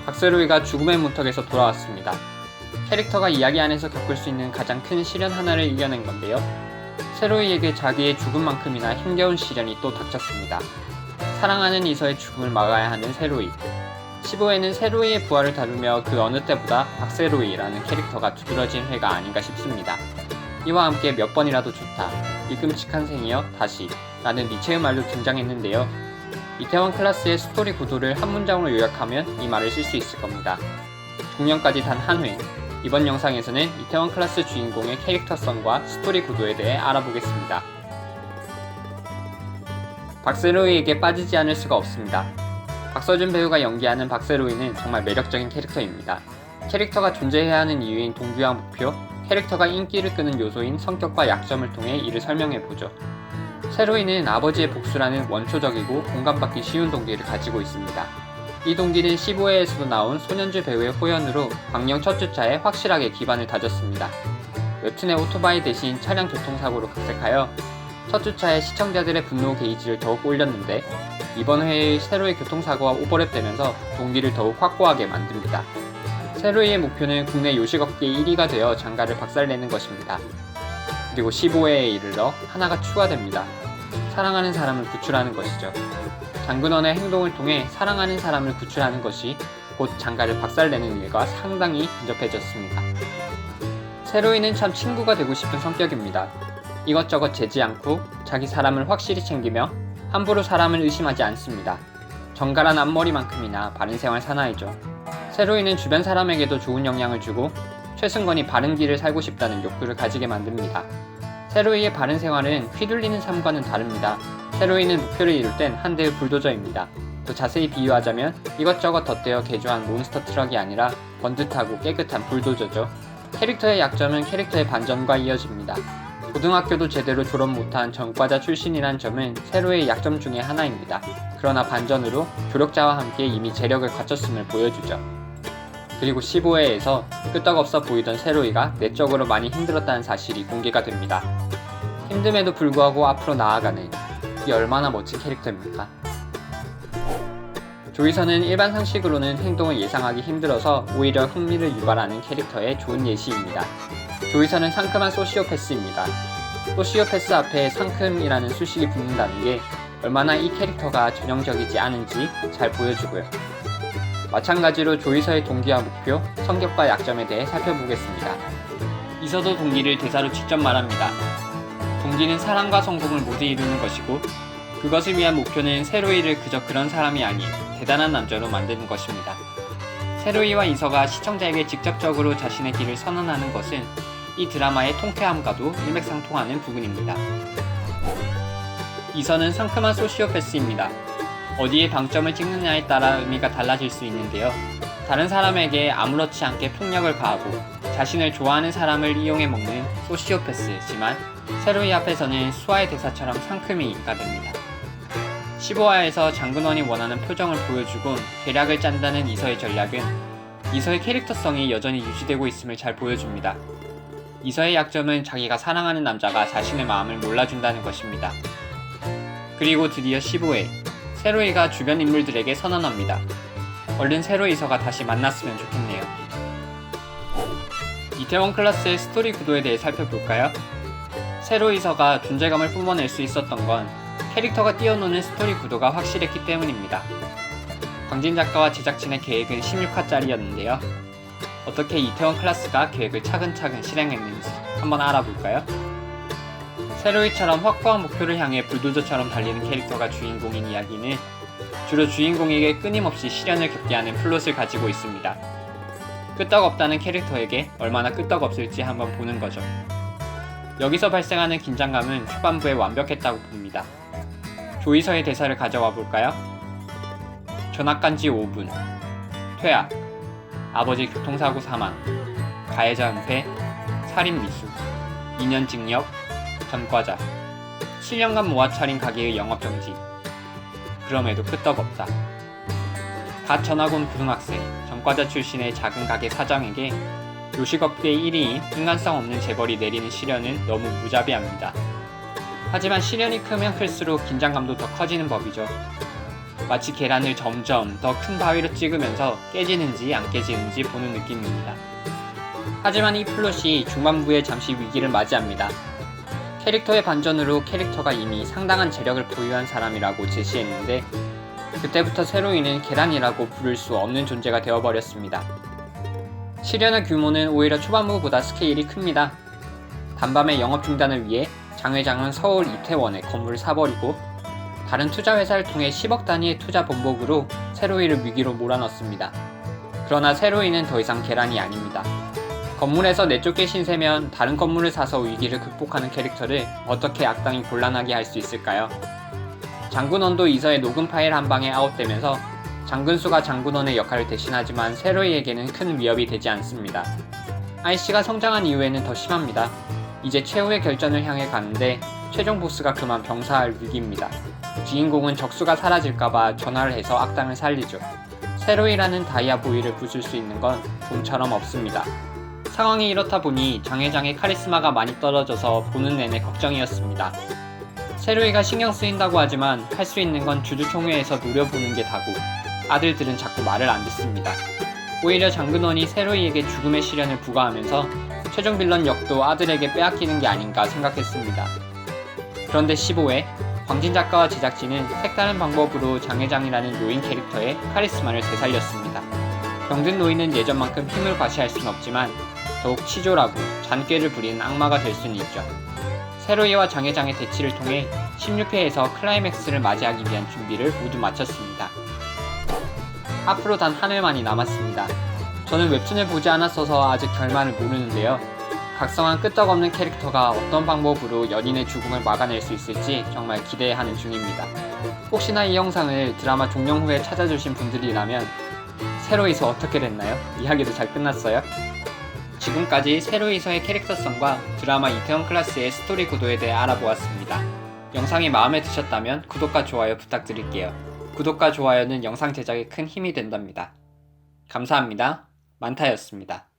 박세로이가 죽음의 문턱에서 돌아왔습니다. 캐릭터가 이야기 안에서 겪을 수 있는 가장 큰 시련 하나를 이겨낸 건데요. 세로이에게 자기의 죽음만큼이나 힘겨운 시련이 또 닥쳤습니다. 사랑하는 이서의 죽음을 막아야 하는 세로이. 15회는 세로이의 부활을 다루며 그 어느 때보다 박세로이라는 캐릭터가 두드러진 회가 아닌가 싶습니다. 이와 함께 몇 번이라도 좋다, 이 끔찍한 생이여 다시 라는 니체의 말도 등장했는데요. 이태원 클라스의 스토리 구도를 한 문장으로 요약하면 이 말을 쓸 수 있을 겁니다. 종영까지 단 한 회. 이번 영상에서는 이태원 클라스 주인공의 캐릭터성과 스토리 구도에 대해 알아보겠습니다. 박세로이에게 빠지지 않을 수가 없습니다. 박서준 배우가 연기하는 박세로이는 정말 매력적인 캐릭터입니다. 캐릭터가 존재해야 하는 이유인 동기와 목표, 캐릭터가 인기를 끄는 요소인 성격과 약점을 통해 이를 설명해보죠. 세로이는 아버지의 복수라는 원초적이고 공감받기 쉬운 동기를 가지고 있습니다. 이 동기는 15회에서도 나온 손현주 배우의 호연으로 광명 첫 주차에 확실하게 기반을 다졌습니다. 웹툰의 오토바이 대신 차량 교통사고로 각색하여 첫 주차에 시청자들의 분노 게이지를 더욱 올렸는데, 이번 회의 세로이 교통사고가 오버랩되면서 동기를 더욱 확고하게 만듭니다. 세로이의 목표는 국내 요식업계 1위가 되어 장가를 박살내는 것입니다. 그리고 15회에 이르러 하나가 추가됩니다. 사랑하는 사람을 구출하는 것이죠. 장근원의 행동을 통해 사랑하는 사람을 구출하는 것이 곧 장가를 박살내는 일과 상당히 근접해졌습니다. 세로이는 참 친구가 되고 싶은 성격입니다. 이것저것 재지 않고 자기 사람을 확실히 챙기며 함부로 사람을 의심하지 않습니다. 정갈한 앞머리만큼이나 바른 생활 사나이죠. 세로이는 주변 사람에게도 좋은 영향을 주고 최승건이 바른 길을 살고 싶다는 욕구를 가지게 만듭니다. 세로이의 바른 생활은 휘둘리는 삶과는 다릅니다. 세로이는 목표를 이룰 땐 한 대의 불도저입니다. 더 자세히 비유하자면 이것저것 덧대어 개조한 몬스터 트럭이 아니라 번듯하고 깨끗한 불도저죠. 캐릭터의 약점은 캐릭터의 반전과 이어집니다. 고등학교도 제대로 졸업 못한 전과자 출신이란 점은 세로의 약점 중에 하나입니다. 그러나 반전으로 조력자와 함께 이미 재력을 갖췄음을 보여주죠. 그리고 15회에서 끄떡없어 보이던 세로이가 내적으로 많이 힘들었다는 사실이 공개가 됩니다. 힘듦에도 불구하고 앞으로 나아가는, 이 얼마나 멋진 캐릭터입니까? 조이서는 일반 상식으로는 행동을 예상하기 힘들어서 오히려 흥미를 유발하는 캐릭터의 좋은 예시입니다. 조이서는 상큼한 소시오패스입니다. 소시오패스 앞에 상큼이라는 수식이 붙는다는 게 얼마나 이 캐릭터가 전형적이지 않은지 잘 보여주고요. 마찬가지로 조이서의 동기와 목표, 성격과 약점에 대해 살펴보겠습니다. 이서도 동기를 대사로 직접 말합니다. 동기는 사랑과 성공을 모두 이루는 것이고 그것을 위한 목표는 세로이를 그저 그런 사람이 아닌 대단한 남자로 만드는 것입니다. 세로이와 이서가 시청자에게 직접적으로 자신의 길을 선언하는 것은 이 드라마의 통쾌함과도 일맥상통하는 부분입니다. 이서는 상큼한 소시오패스입니다. 어디에 방점을 찍느냐에 따라 의미가 달라질 수 있는데요. 다른 사람에게 아무렇지 않게 폭력을 가하고 자신을 좋아하는 사람을 이용해 먹는 소시오패스지만 세로이 앞에서는 수아의 대사처럼 상큼이가 됩니다. 15화에서 장근원이 원하는 표정을 보여주고 계략을 짠다는 이서의 전략은 이서의 캐릭터성이 여전히 유지되고 있음을 잘 보여줍니다. 이서의 약점은 자기가 사랑하는 남자가 자신의 마음을 몰라준다는 것입니다. 그리고 드디어 15회, 세로이가 주변 인물들에게 선언합니다. 얼른 세로이서가 다시 만났으면 좋겠네요. 이태원 클라스의 스토리 구도에 대해 살펴볼까요? 세로이서가 존재감을 뿜어낼 수 있었던 건 캐릭터가 뛰어노는 스토리 구도가 확실했기 때문입니다. 광진 작가와 제작진의 계획은 16화짜리였는데요. 어떻게 이태원 클라스가 계획을 차근차근 실행했는지 한번 알아볼까요? 세로이처럼 확고한 목표를 향해 불도저처럼 달리는 캐릭터가 주인공인 이야기는 주로 주인공에게 끊임없이 시련을 겪게 하는 플롯을 가지고 있습니다. 끄떡없다는 캐릭터에게 얼마나 끄떡없을지 한번 보는 거죠. 여기서 발생하는 긴장감은 초반부에 완벽했다고 봅니다. 조이서의 대사를 가져와 볼까요? 전학간지 5분, 퇴학, 아버지 교통사고 사망, 가해자 은폐, 살인 미수, 2년 징역, 전과자, 7년간 모아 차린 가게의 영업정지. 그럼에도 끄떡없다. 갓 전학 온 고등학생, 전과자 출신의 작은 가게 사장에게 요식업계 1위인 인간성 없는 재벌이 내리는 시련은 너무 무자비합니다. 하지만 시련이 크면 클수록 긴장감도 더 커지는 법이죠. 마치 계란을 점점 더 큰 바위로 찍으면서 깨지는지 안 깨지는지 보는 느낌입니다. 하지만 이 플롯이 중반부에 잠시 위기를 맞이합니다. 캐릭터의 반전으로 캐릭터가 이미 상당한 재력을 보유한 사람이라고 제시했는데 그때부터 세로이는 계란이라고 부를 수 없는 존재가 되어버렸습니다. 실현의 규모는 오히려 초반부보다 스케일이 큽니다. 단밤에 영업 중단을 위해 장 회장은 서울 이태원에 건물을 사버리고 다른 투자회사를 통해 10억 단위의 투자 번복으로 세로이를 위기로 몰아넣습니다. 그러나 세로이는 더 이상 계란이 아닙니다. 건물에서 내쫓길 신세면 다른 건물을 사서 위기를 극복하는 캐릭터를 어떻게 악당이 곤란하게 할 수 있을까요? 장군원도 이서의 녹음 파일 한 방에 아웃되면서 장근수가 장군원의 역할을 대신하지만 세로이에게는 큰 위협이 되지 않습니다. 아이씨가 성장한 이후에는 더 심합니다. 이제 최후의 결전을 향해 가는데 최종 보스가 그만 병사할 위기입니다. 주인공은 적수가 사라질까봐 전화를 해서 악당을 살리죠. 세로이라는 다이아 보이를 부술 수 있는 건 좀처럼 없습니다. 상황이 이렇다 보니 장 회장의 카리스마가 많이 떨어져서 보는 내내 걱정이었습니다. 세로이가 신경 쓰인다고 하지만 할 수 있는 건 주주총회에서 노려보는 게 다고 아들들은 자꾸 말을 안 듣습니다. 오히려 장근원이 세로이에게 죽음의 시련을 부과하면서 최종 빌런 역도 아들에게 빼앗기는 게 아닌가 생각했습니다. 그런데 15회 광진 작가와 제작진은 색다른 방법으로 장 회장이라는 노인 캐릭터의 카리스마를 되살렸습니다. 병든 노인은 예전만큼 힘을 과시할 순 없지만 더욱 치졸하고 잔꾀를 부리는 악마가 될 수는 있죠. 세로이와 장 회장의 대치를 통해 16회에서 클라이맥스를 맞이하기 위한 준비를 모두 마쳤습니다. 앞으로 단 한 회만이 남았습니다. 저는 웹툰을 보지 않았어서 아직 결말을 모르는데요. 각성한 끄떡없는 캐릭터가 어떤 방법으로 연인의 죽음을 막아낼 수 있을지 정말 기대하는 중입니다. 혹시나 이 영상을 드라마 종영 후에 찾아주신 분들이라면 세로이서 어떻게 됐나요? 이야기도 잘 끝났어요? 지금까지 세로이서의 캐릭터성과 드라마 이태원 클라스의 스토리 구도에 대해 알아보았습니다. 영상이 마음에 드셨다면 구독과 좋아요 부탁드릴게요. 구독과 좋아요는 영상 제작에 큰 힘이 된답니다. 감사합니다. 만타였습니다.